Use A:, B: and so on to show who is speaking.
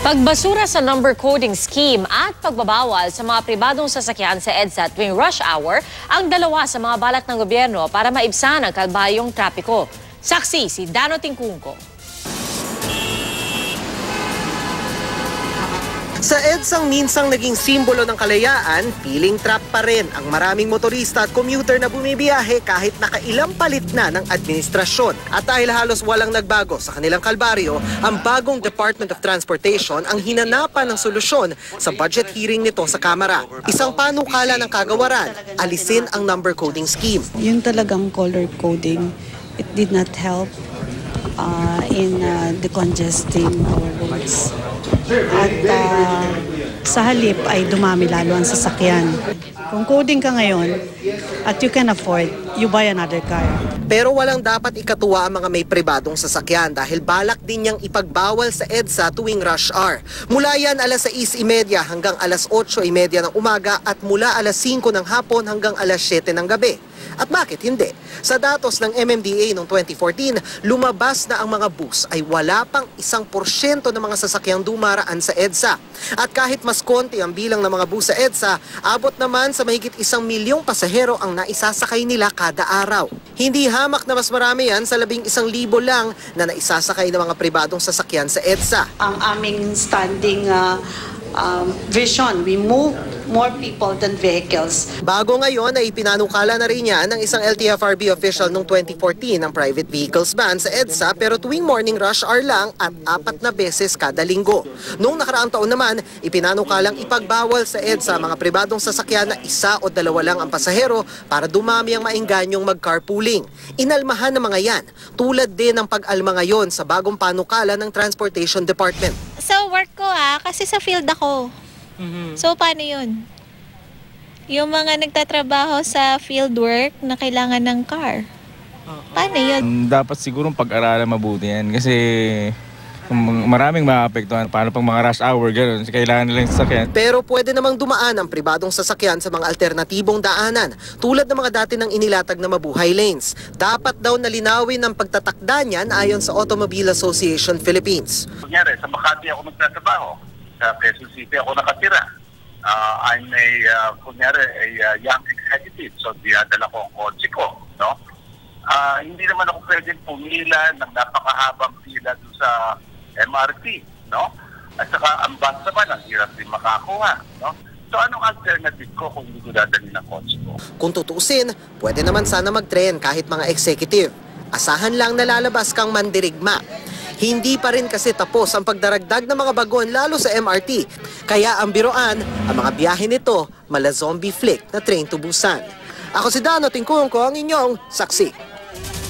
A: Pagbasura sa number coding scheme at pagbabawal sa mga pribadong sasakyan sa EDSA tuwing rush hour ang dalawa sa mga balak ng gobyerno para maibsan ang kalbayong trapiko. Saksi si Dano Tingkungko.
B: Sa EDSA minsang naging simbolo ng kalayaan, feeling trap pa rin ang maraming motorista at commuter na bumibiyahe kahit nakailang palit na ng administrasyon. At dahil halos walang nagbago sa kanilang kalbaryo, ang bagong Department of Transportation ang hinanapan ng solusyon sa budget hearing nito sa Kamara. Isang panukala ng kagawaran, alisin ang number coding scheme.
C: Yung talagang color coding, it did not help in decongesting our roads. At sa halip ay dumami lalo ang sasakyan. Kung coding ka ngayon at you can afford, you buy another car.
B: Pero walang dapat ikatuwa ang mga may pribadong sasakyan dahil balak din niyang ipagbawal sa EDSA tuwing rush hour. Mula yan alas 6:30 hanggang alas 8:30 ng umaga at mula alas 5 ng hapon hanggang alas 7 ng gabi. At bakit hindi? Sa datos ng MMDA noong 2014, lumabas na ang mga bus ay wala pang 1% ng mga sasakyang dumaraan sa EDSA. At kahit mas konti ang bilang ng mga bus sa EDSA, abot naman sa mahigit 1 milyong pasahero ang naisasakay nila kada araw. Hindi hamak na mas marami yan sa 11,000 lang na naisasakay ng mga pribadong sasakyan sa EDSA.
C: Ang aming standing vision, we move more people than vehicles.
B: Bago ngayon ay ipinanukala na rin niya ng isang LTFRB official noong 2014 ng private vehicles ban sa EDSA pero tuwing morning rush hour lang at 4 na beses kada linggo. Noong nakaraang taon naman, ipinanukalang ipagbawal sa EDSA mga pribadong sasakyan na 1 o 2 lang ang pasahero para dumami ang maenganyong mag-carpooling. Inalmahan ng mga yan, tulad din ng pag-alma ngayon sa bagong panukala ng Transportation Department.
D: Sa work ko kasi sa field ako. So, paano yun? Yung mga nagtatrabaho sa field work na kailangan ng car. Paano yun?
E: Dapat siguro pag-aralan mabuti yan kasi maraming maapektuhan. Paano pang mga rush hour, gano'n, kailangan nilang sasakyan.
B: Pero pwede namang dumaan ang pribadong sasakyan sa mga alternatibong daanan, tulad ng mga dati ng inilatag na mabuhay lanes. Dapat daw nalinawin ang pagtatakda niyan ayon sa Automobile Association Philippines.
F: Kunyari, sa Makati ako magtatrabaho, sa Quezon City ako nakatira. I'm a young executive, so dinadala ko ang kotse ko, no? Hindi naman ako pwedeng pumila ng napakahabang pila doon sa MRT, no? At saka ang bus naman, ang hirap din makakuha, no? So anong alternative ko kung hindi ko dadalhin ng kotse ko?
B: Kung tutuusin, pwede naman sana mag-tren kahit mga executive. Asahan lang na lalabas kang mandirigma. Hindi pa rin kasi tapos ang pagdaragdag ng mga bagon lalo sa MRT. Kaya ang biroan, ang mga biyahe nito, mala zombie flick na train to Busan. Ako si Dano Tingkungko, ang inyong saksi.